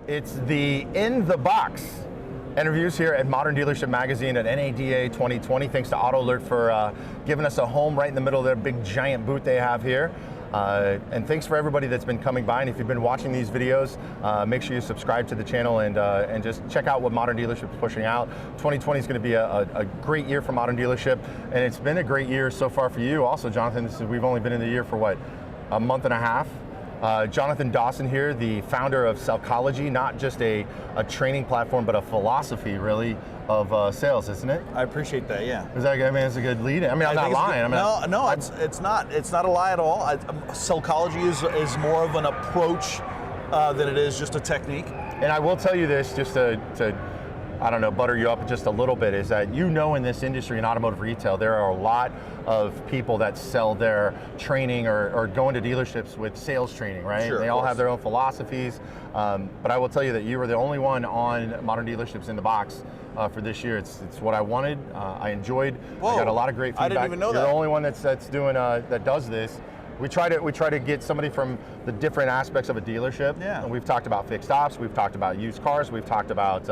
It's the In the Box interviews here at Modern Dealership Magazine at NADA 2020. Thanks to Auto Alert for giving us a home right in the middle of their big giant booth they have here. And thanks for everybody that's been coming by. And if you've been watching these videos, make sure you subscribe to the channel and just check out what Modern Dealership is pushing out. 2020 is going to be a great year for Modern Dealership, and it's been a great year so far for you. Also, Jonathan, we've only been in the year for what, a month and a half? Jonathon Dawson here, the founder of Sellchology, not just a training platform, but a philosophy, really, of sales, isn't it? I appreciate that, yeah. Is that, I mean, it's a good lead. I mean, I'm not lying. No, it's not. It's not a lie at all. Sellchology is more of an approach than it is just a technique. And I will tell you this, just to I don't know, butter you up just a little bit, is that in this industry in automotive retail, there are a lot of people that sell their training or go into dealerships with sales training, right? Sure, they all have their own philosophies, but I will tell you that you were the only one on Modern Dealerships in the Box for this year. It's what I wanted. I enjoyed. Whoa, I got a lot of great feedback. I didn't even know You're that. the only one that's doing that does this. We try to get somebody from the different aspects of a dealership. Yeah. And we've talked about fixed ops, we've talked about used cars, we've talked about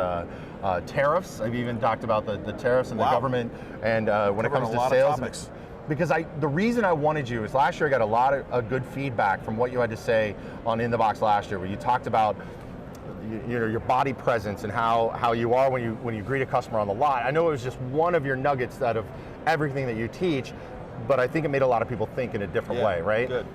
tariffs. I've even talked about the tariffs and the government, and when it comes to sales. Because the reason I wanted you is last year I got a lot of good feedback from what you had to say on In the Box last year, where you talked about your body presence and how you are when you greet a customer on the lot. I know it was just one of your nuggets out of everything that you teach, but I think it made a lot of people think in a different way, right? Good.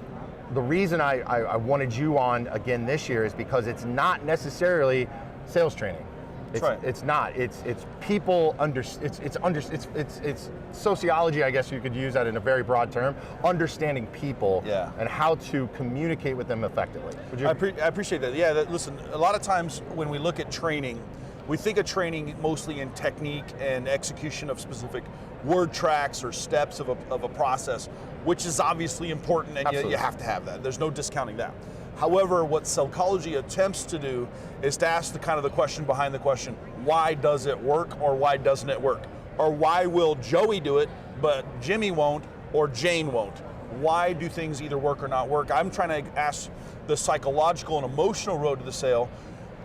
The reason I wanted you on again this year is because it's not necessarily sales training. It's not. It's people it's sociology, I guess you could use that in a very broad term. Understanding people and how to communicate with them effectively. I appreciate that. Yeah. Listen, a lot of times when we look at training, we think of training mostly in technique and execution of specific word tracks or steps of a process, which is obviously important, and you have to have that. There's no discounting that. However, what Sellchology attempts to do is to ask the question behind the question: why does it work, or why doesn't it work? Or why will Joey do it, but Jimmy won't, or Jane won't? Why do things either work or not work? I'm trying to ask the psychological and emotional road to the sale,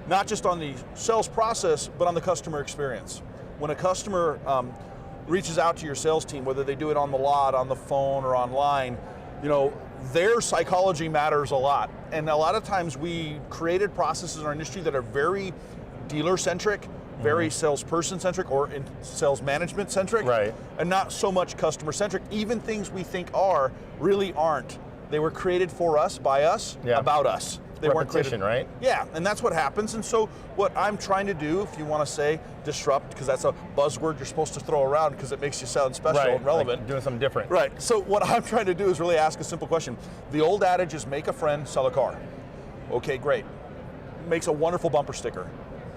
not just on the sales process, but on the customer experience. When a customer reaches out to your sales team, whether they do it on the lot, on the phone, or online, their psychology matters a lot. And a lot of times we created processes in our industry that are very dealer-centric, very salesperson-centric, or in sales management-centric, right, and not so much customer-centric. Even things we think really aren't. They were created for us, by us, about us. They weren't created, right? Yeah, and that's what happens. And so what I'm trying to do, if you want to say disrupt, because that's a buzzword you're supposed to throw around because it makes you sound special and relevant. Like doing something different. Right, so what I'm trying to do is really ask a simple question. The old adage is make a friend, sell a car. Okay, great. Makes a wonderful bumper sticker,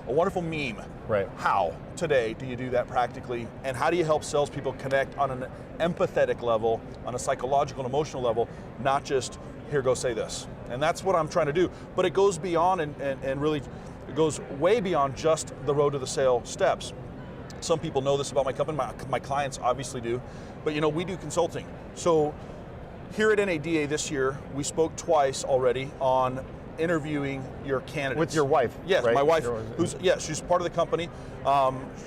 a wonderful meme. Right. How, today, do you do that practically? And how do you help salespeople connect on an empathetic level, on a psychological and emotional level, not just, here, go say this. And that's what I'm trying to do. But it goes beyond and really, it goes way beyond just the road to the sale steps. Some people know this about my company, my clients obviously do, but we do consulting. So here at NADA this year, we spoke twice already on interviewing your candidates. With your wife? Yes, right? My wife, she's part of the company.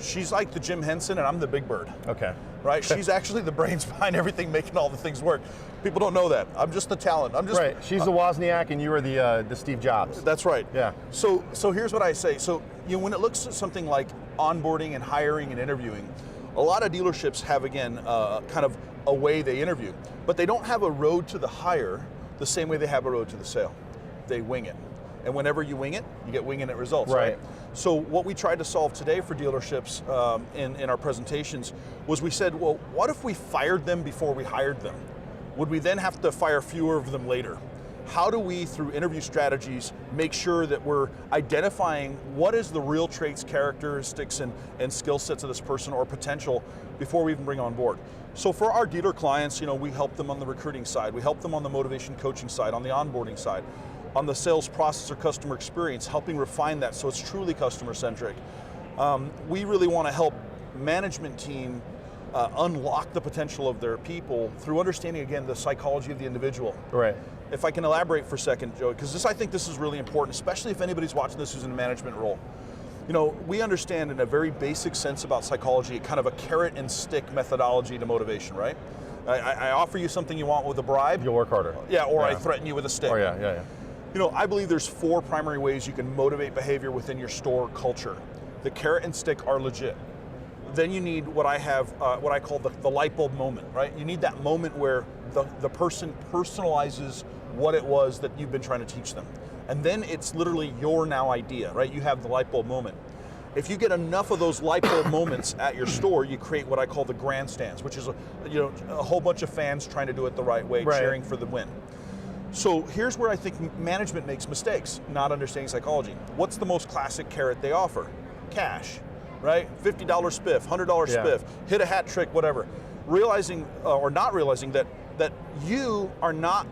She's like the Jim Henson and I'm the Big Bird. Okay. Right, she's actually the brains behind everything, making all the things work. People don't know that. I'm just the talent. I'm just right. She's the Wozniak, and you are the Steve Jobs. That's right. Yeah. So here's what I say. So when it looks at something like onboarding and hiring and interviewing, a lot of dealerships have kind of a way they interview, but they don't have a road to the hire the same way they have a road to the sale. They wing it. And whenever you wing it, you get winging it results, right? So what we tried to solve today for dealerships in our presentations was we said, well, what if we fired them before we hired them? Would we then have to fire fewer of them later? How do we, through interview strategies, make sure that we're identifying what is the real traits, characteristics, and skill sets of this person or potential before we even bring on board? So for our dealer clients, we help them on the recruiting side, we help them on the motivation coaching side, on the onboarding side, on the sales process or customer experience, helping refine that so it's truly customer-centric. We really want to help management team unlock the potential of their people through understanding, again, the psychology of the individual. Right. if I can elaborate for a second, Joe, because I think this is really important, especially if anybody's watching this who's in a management role. You know, we understand in a very basic sense about psychology, kind of a carrot and stick methodology to motivation, right? I offer you something you want with a bribe. You'll work harder. Yeah, or I threaten you with a stick. Oh yeah. You know, I believe there's 4 primary ways you can motivate behavior within your store culture. The carrot and stick are legit. Then you need what I call the light bulb moment, right? You need that moment where the person personalizes what it was that you've been trying to teach them. And then it's literally your now idea, right? You have the light bulb moment. If you get enough of those light bulb moments at your store, you create what I call the grandstands, which is a whole bunch of fans trying to do it the right way, cheering for the win. So here's where I think management makes mistakes, not understanding psychology. What's the most classic carrot they offer? Cash, right? $50 spiff, $100 spiff, hit a hat trick, whatever. Realizing or not realizing that you are not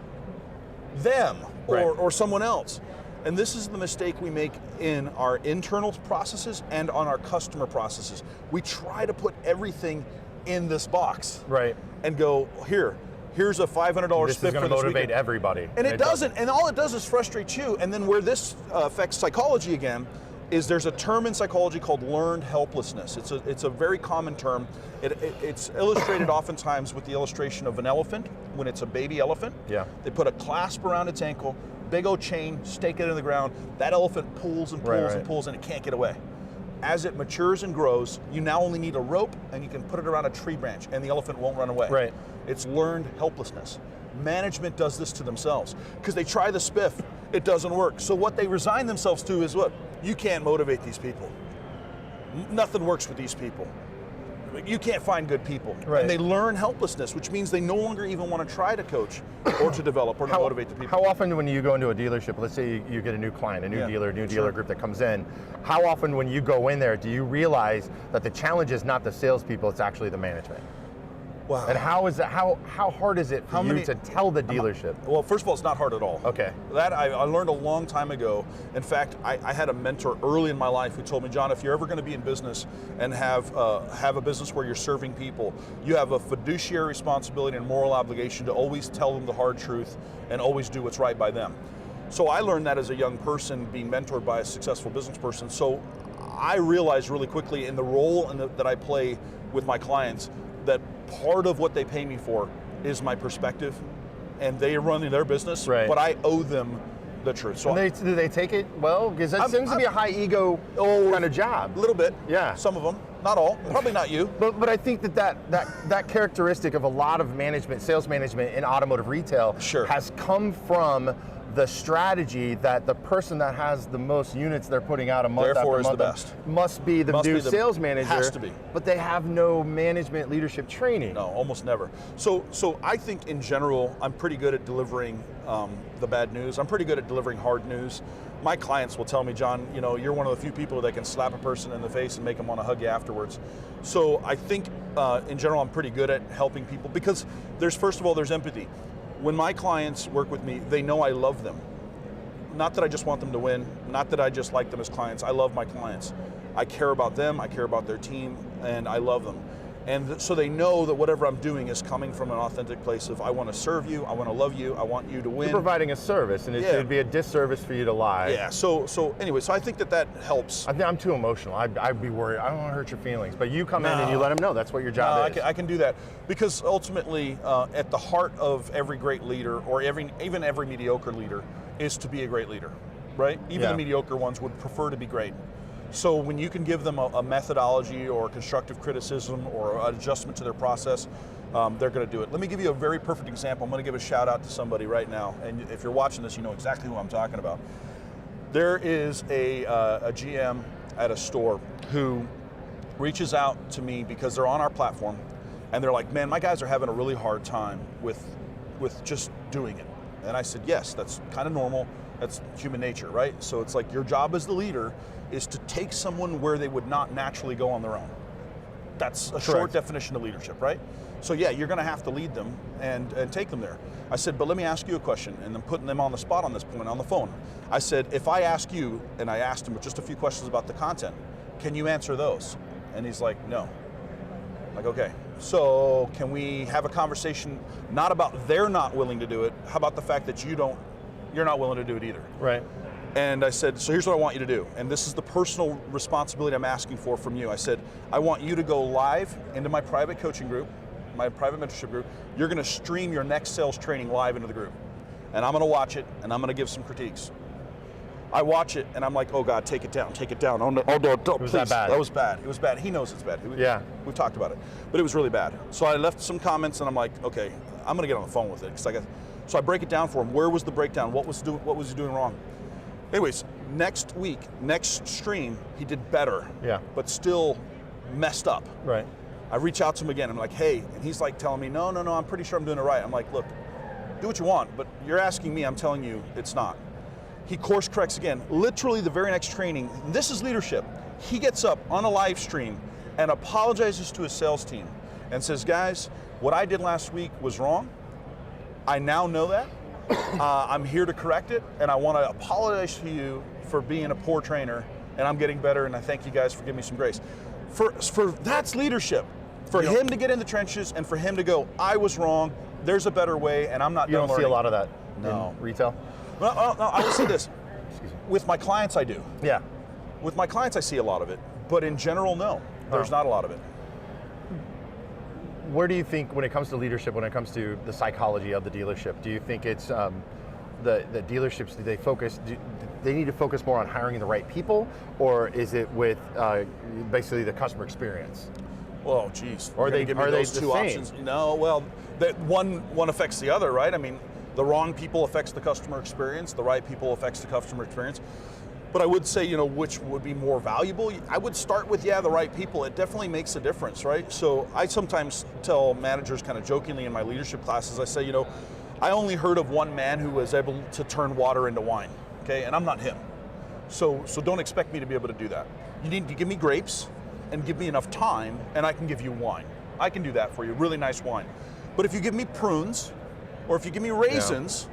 them or someone else. And this is the mistake we make in our internal processes and on our customer processes. We try to put everything in this box. Right. And go, here's a $500 spiff this is going to motivate everybody. And it doesn't. And all it does is frustrate you. And then where this affects psychology again is there's a term in psychology called learned helplessness. It's a very common term. It's illustrated oftentimes with the illustration of an elephant when it's a baby elephant. Yeah. They put a clasp around its ankle, big old chain, stake it in the ground. That elephant pulls and pulls and pulls and it can't get away. As it matures and grows, you now only need a rope and you can put it around a tree branch and the elephant won't run away. Right. It's learned helplessness. Management does this to themselves because they try the spiff, it doesn't work. So what they resign themselves to is what? You can't motivate these people. Nothing works with these people. You can't find good people. Right. And they learn helplessness, which means they no longer even want to try to coach or to develop or to motivate the people. How often when you go into a dealership, let's say you get a new client, a new dealer group that comes in, how often when you go in there do you realize that the challenge is not the salespeople, it's actually the management? Wow. And how hard is it for you to tell the dealership? Well, first of all, it's not hard at all. Okay. That I learned a long time ago. In fact, I had a mentor early in my life who told me, John, if you're ever going to be in business and have a business where you're serving people, you have a fiduciary responsibility and moral obligation to always tell them the hard truth and always do what's right by them. So I learned that as a young person being mentored by a successful business person. So I realized really quickly in the role that I play with my clients that part of what they pay me for is my perspective, and they are running their business, but I owe them the truth. So do they take it well? Because that seems to be a high ego kind of job. A little bit, yeah. Some of them, not all, probably not you. But I think that characteristic of a lot of management, sales management in automotive retail has come from the strategy that the person that has the most units they're putting out a month after month must be the new sales manager. Has to be. But they have no management leadership training. No, almost never. So I think in general, I'm pretty good at delivering the bad news. I'm pretty good at delivering hard news. My clients will tell me, John, you're one of the few people that can slap a person in the face and make them want to hug you afterwards. So I think in general, I'm pretty good at helping people because first of all, there's empathy. When my clients work with me, they know I love them. Not that I just want them to win, not that I just like them as clients. I love my clients. I care about them, I care about their team, and I love them. And so they know that whatever I'm doing is coming from an authentic place of I want to serve you, I want to love you, I want you to win. You're providing a service, and it'd be a disservice for you to lie. Yeah, so anyway, so I think that helps. I'm too emotional. I'd be worried. I don't want to hurt your feelings. But you come in and you let them know that's what your job is. I can do that. Because ultimately, at the heart of every great leader, or even every mediocre leader, is to be a great leader, right? Even the mediocre ones would prefer to be great. So when you can give them a methodology or constructive criticism or an adjustment to their process, they're going to do it. Let me give you a very perfect example. I'm going to give a shout out to somebody right now. And if you're watching this, you know exactly who I'm talking about. There is a GM at a store who reaches out to me because they're on our platform and they're like, man, my guys are having a really hard time with just doing it. And I said, yes, that's kind of normal. That's human nature, right? So it's like your job as the leader is to take someone where they would not naturally go on their own. That's a short definition of leadership, right? So yeah, you're gonna have to lead them and take them there. I said, but let me ask you a question, and I'm putting them on the spot on this point on the phone. I said, if I ask you, and I asked him just a few questions about the content, can you answer those? And he's like, no. Like, okay, so can we have a conversation not about they're not willing to do it, how about the fact that you're not willing to do it either? Right. And I said, so here's what I want you to do. And this is the personal responsibility I'm asking for from you. I said, I want you to go live into my private coaching group, my private mentorship group. You're gonna stream your next sales training live into the group. And I'm gonna watch it, and I'm gonna give some critiques. I watch it, and I'm like, oh God, take it down. Oh no, It was that bad. That was bad. It was bad. He knows it's bad. Yeah. We've talked about it, but it was really bad. So I left some comments, and I'm like, okay, I'm gonna get on the phone with it. So I break it down for him. Where was the breakdown? What was he doing wrong? Anyways, next stream, he did better. Yeah. But still messed up. Right. I reach out to him again. I'm like, hey, and he's like telling me, no, I'm pretty sure I'm doing it right. I'm like, look, do what you want, but you're asking me, I'm telling you it's not. He course corrects again. Literally the very next training, this is leadership. He gets up on a live stream and apologizes to his sales team and says, guys, what I did last week was wrong. I now know that. I'm here to correct it, and I want to apologize to you for being a poor trainer, and I'm getting better, and I thank you guys for giving me some grace. For that's leadership. For him to get in the trenches and for him to go, I was wrong, there's a better way, and I'm not done learning. You don't see a lot of that No. in retail? No, I would say this. With my clients, I do. Yeah. With my clients, I see a lot of it, but in general, no. There's not a lot of it. Where do you think, when it comes to leadership, when it comes to the psychology of the dealership, do you think it's the dealerships, do they need to focus more on hiring the right people, or is it with basically the customer experience? Well, geez. Or give me those the two same? options? No, well, one affects the other, right? I mean, the wrong people affects the customer experience, the right people affects the customer experience. But I would say, which would be more valuable? I would start with, the right people. It definitely makes a difference, right? So I sometimes tell managers kind of jokingly in my leadership classes, I say, I only heard of one man who was able to turn water into wine, okay? And I'm not him. So don't expect me to be able to do that. You need to give me grapes and give me enough time, and I can give you wine. I can do that for you, really nice wine. But if you give me prunes, or if you give me raisins,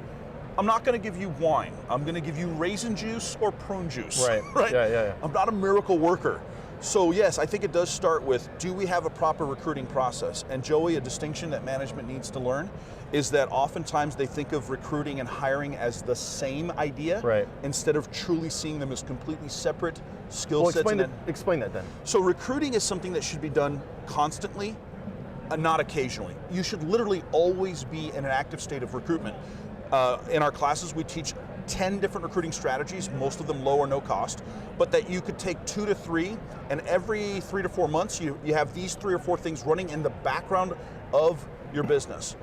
I'm not going to give you wine. I'm going to give you raisin juice or prune juice. Right. Right? Yeah. I'm not a miracle worker. So yes, I think it does start with, do we have a proper recruiting process? And Joey, a distinction that management needs to learn is that oftentimes they think of recruiting and hiring as the same idea, right, instead of truly seeing them as completely separate skill sets. Explain that then. So recruiting is something that should be done constantly, not occasionally. You should literally always be in an active state of recruitment. In our classes, we teach 10 different recruiting strategies, most of them low or no cost, but that you could take 2 to 3, and every 3 to 4 months, you have these 3 or 4 things running in the background of your business.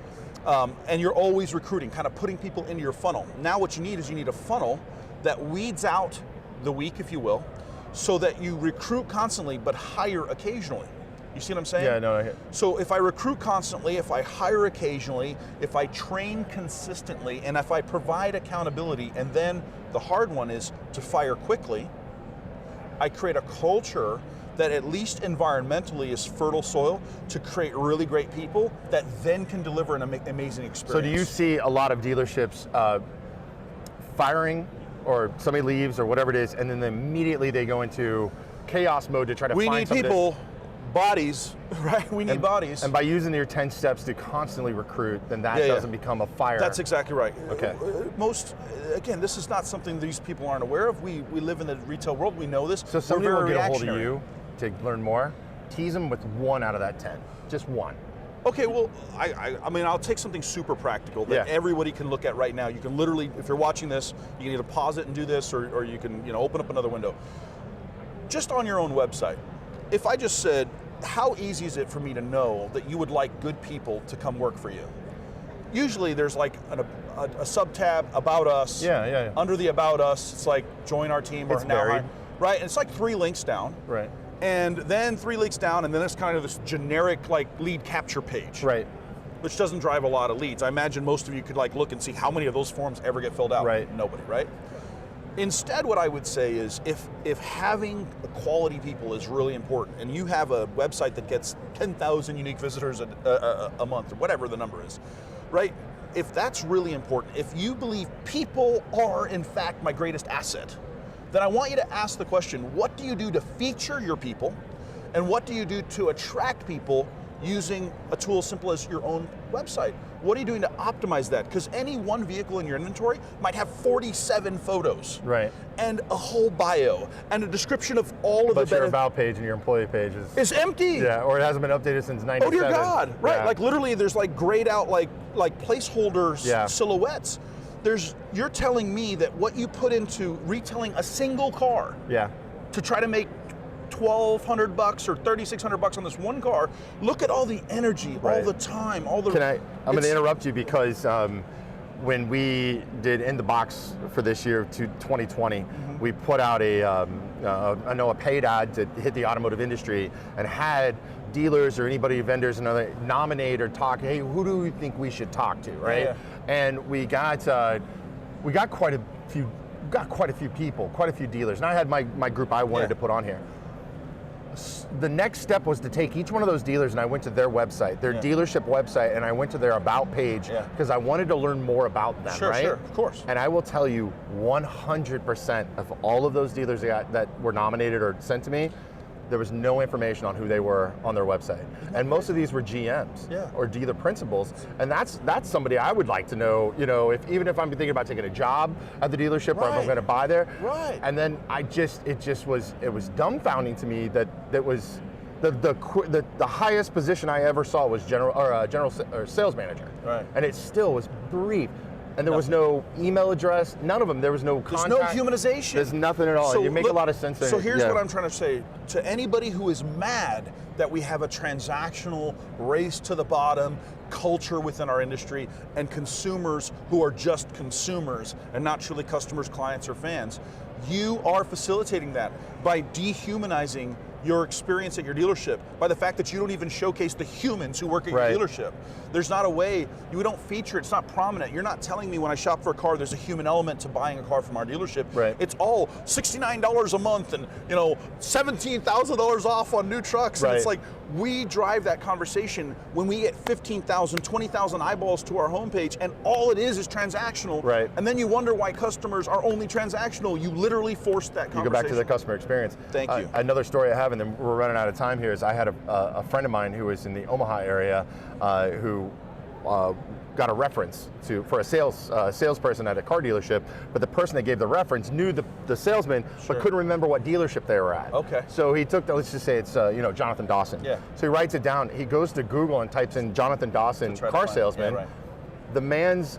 And you're always recruiting, kind of putting people into your funnel. Now what you need is a funnel that weeds out the weak, if you will, so that you recruit constantly, but hire occasionally. You see what I'm saying? Yeah, no, I hear. So if I recruit constantly, if I hire occasionally, if I train consistently, and if I provide accountability, and then the hard one is to fire quickly, I create a culture that at least environmentally is fertile soil to create really great people that then can deliver an amazing experience. So do you see a lot of dealerships firing, or somebody leaves or whatever it is, and then immediately they go into chaos mode to try to find somebody? We need people, bodies, right? We need bodies. And by using your 10 steps to constantly recruit, then that doesn't become a fire. That's exactly right. Okay. Again, this is not something these people aren't aware of. We live in the retail world, we know this. So somebody will get a hold of you to learn more. Tease them with 1 out of that 10, just 1. Okay, well, I mean, I'll take something super practical that everybody can look at right now. You can literally, if you're watching this, you can either pause it and do this, or you can open up another window. Just on your own website, if I just said, how easy is it for me to know that you would like good people to come work for you? Usually there's like a sub-tab, About Us. Yeah. Under the About Us, it's like join our team or it's now varied. Right, and it's like 3 links down. Right. And then 3 links down, and then there's kind of this generic like lead capture page. Right. Which doesn't drive a lot of leads. I imagine most of you could like look and see how many of those forms ever get filled out. Right. Nobody, right? Instead, what I would say is if having quality people is really important, and you have a website that gets 10,000 unique visitors a month, or whatever the number is, right? If that's really important, if you believe people are in fact my greatest asset, then I want you to ask the question, what do you do to feature your people? And what do you do to attract people using a tool as simple as your own website? What are you doing to optimize that? Because any one vehicle in your inventory might have 47 photos. Right. And a whole bio, and a description of all of But the your about page and your employee page is empty. Yeah, or it hasn't been updated since 97. Oh dear God, right, Yeah. like literally there's like grayed out like placeholders, Yeah. silhouettes. You're telling me that what you put into retailing a single car Yeah. to try to make $1,200 or $3,600 on this one car, look at all the energy, all Right. the time, all the... I'm going to interrupt you because when we did In the Box for this year to 2020, we put out a paid ad to hit the automotive industry and had dealers or anybody, vendors, and other nominate or talk. Hey, who do we think we should talk to, right? Yeah. And we got quite a few people, quite a few dealers, and I had my group I wanted to put on here. The next step was to take each one of those dealers and I went to their website, their dealership website, and I went to their about page because I wanted to learn more about them, right? Sure, of course. And I will tell you 100% of all of those dealers that were nominated or sent to me, there was no information on who they were on their website. And most of these were GMs or dealer principals. And that's somebody I would like to know, even if I'm thinking about taking a job at the dealership or if I'm going to buy there. Right. And then it was dumbfounding to me that was the highest position I ever saw was general sales manager. Right. And it still was brief. And there was no email address, none of them. There was no contact. There's no humanization. There's nothing at all. So you make a lot of sense there. So here's what I'm trying to say. To anybody who is mad that we have a transactional race to the bottom culture within our industry and consumers who are just consumers and not truly customers, clients, or fans, you are facilitating that by dehumanizing your experience at your dealership, by the fact that you don't even showcase the humans who work at your dealership. There's not a way, you don't feature, it's not prominent. You're not telling me when I shop for a car, there's a human element to buying a car from our dealership. Right. It's all $69 a month and $17,000 off on new trucks. And it's like, we drive that conversation when we get 15,000, 20,000 eyeballs to our homepage and all it is transactional. Right. And then you wonder why customers are only transactional. You literally forced that conversation. You go back to the customer experience. Thank you. Another story I have, and then we're running out of time here, is I had a friend of mine who was in the Omaha area who got a reference for a salesperson at a car dealership, but the person that gave the reference knew the salesman, but couldn't remember what dealership they were at. Okay. So he took, let's just say it's Jonathon Dawson. Yeah. So he writes it down. He goes to Google and types in Jonathon Dawson car salesman. Yeah, right. The man's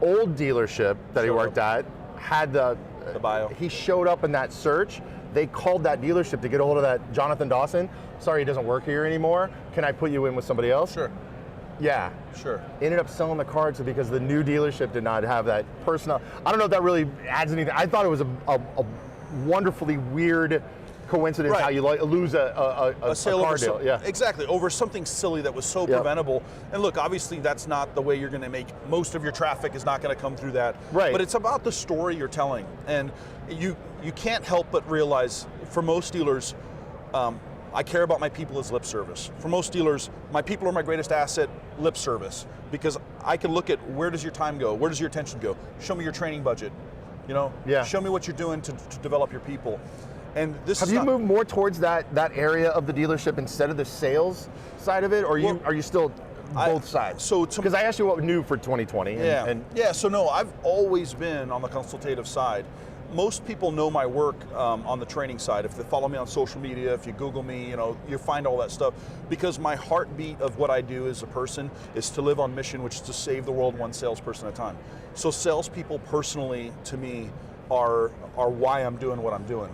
old dealership that he worked at had the bio. He showed up in that search. They called that dealership to get a hold of that Jonathon Dawson. Sorry, he doesn't work here anymore. Can I put you in with somebody else? Sure. Yeah. Sure. Ended up selling the car to because the new dealership did not have that personal. I don't know if that really adds anything. I thought it was a wonderfully weird coincidence how you lose a sale car over deal. Yeah. Exactly, over something silly that was so preventable. And look, obviously that's not the way you're going to make, most of your traffic is not going to come through that. Right. But it's about the story you're telling. And you can't help but realize, for most dealers, I care about my people as lip service. For most dealers, my people are my greatest asset, lip service. Because I can look at, where does your time go? Where does your attention go? Show me your training budget. Show me what you're doing to develop your people. And this Have you moved more towards that area of the dealership instead of the sales side of it, or are you still both sides? So because I asked you what new for 2020. So no, I've always been on the consultative side. Most people know my work on the training side. If they follow me on social media, if you Google me, you find all that stuff. Because my heartbeat of what I do as a person is to live on mission, which is to save the world one salesperson at a time. So salespeople personally, to me, are why I'm doing what I'm doing.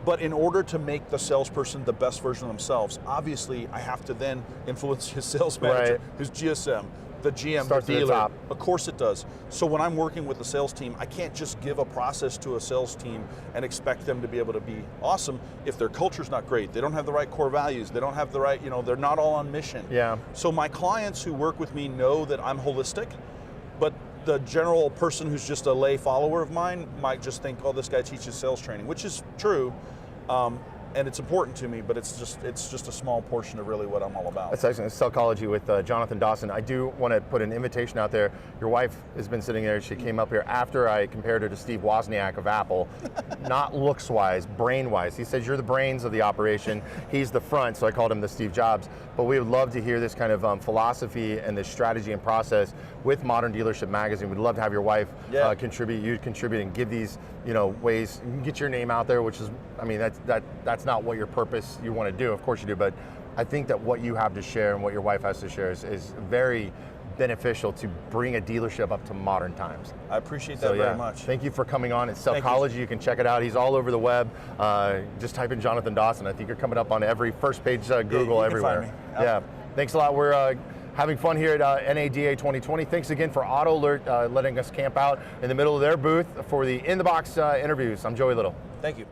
But in order to make the salesperson the best version of themselves, obviously I have to then influence his sales manager, his GSM, the GM, Starts the dealer. at the top. Of course it does. So when I'm working with the sales team, I can't just give a process to a sales team and expect them to be able to be awesome if their culture's not great. They don't have the right core values. They don't have the right, they're not all on mission. Yeah. So my clients who work with me know that I'm holistic, but the general person who's just a lay follower of mine might just think, oh, this guy teaches sales training, which is true. and it's important to me, but it's just a small portion of really what I'm all about. That's excellent. It's Sellchology with Jonathon Dawson. I do want to put an invitation out there. Your wife has been sitting there. She came up here after I compared her to Steve Wozniak of Apple, not looks-wise, brain-wise. He says you're the brains of the operation. He's the front, so I called him the Steve Jobs. But we would love to hear this kind of philosophy and this strategy and process with Modern Dealership Magazine. We'd love to have your wife contribute, you contribute, and give these ways. You can get your name out there, which is, I mean, that's not what your purpose you want to do. Of course you do, but I think that what you have to share and what your wife has to share is very beneficial to bring a dealership up to modern times. I appreciate that very much. Thank you for coming on. It's Sellchology. You can check it out. He's all over the web. Just type in Jonathon Dawson. I think you're coming up on every first page Google everywhere. Find me. Yeah. Thanks a lot. We're having fun here at NADA 2020. Thanks again for Auto Alert letting us camp out in the middle of their booth for the In the Box interviews. I'm Joey Little. Thank you.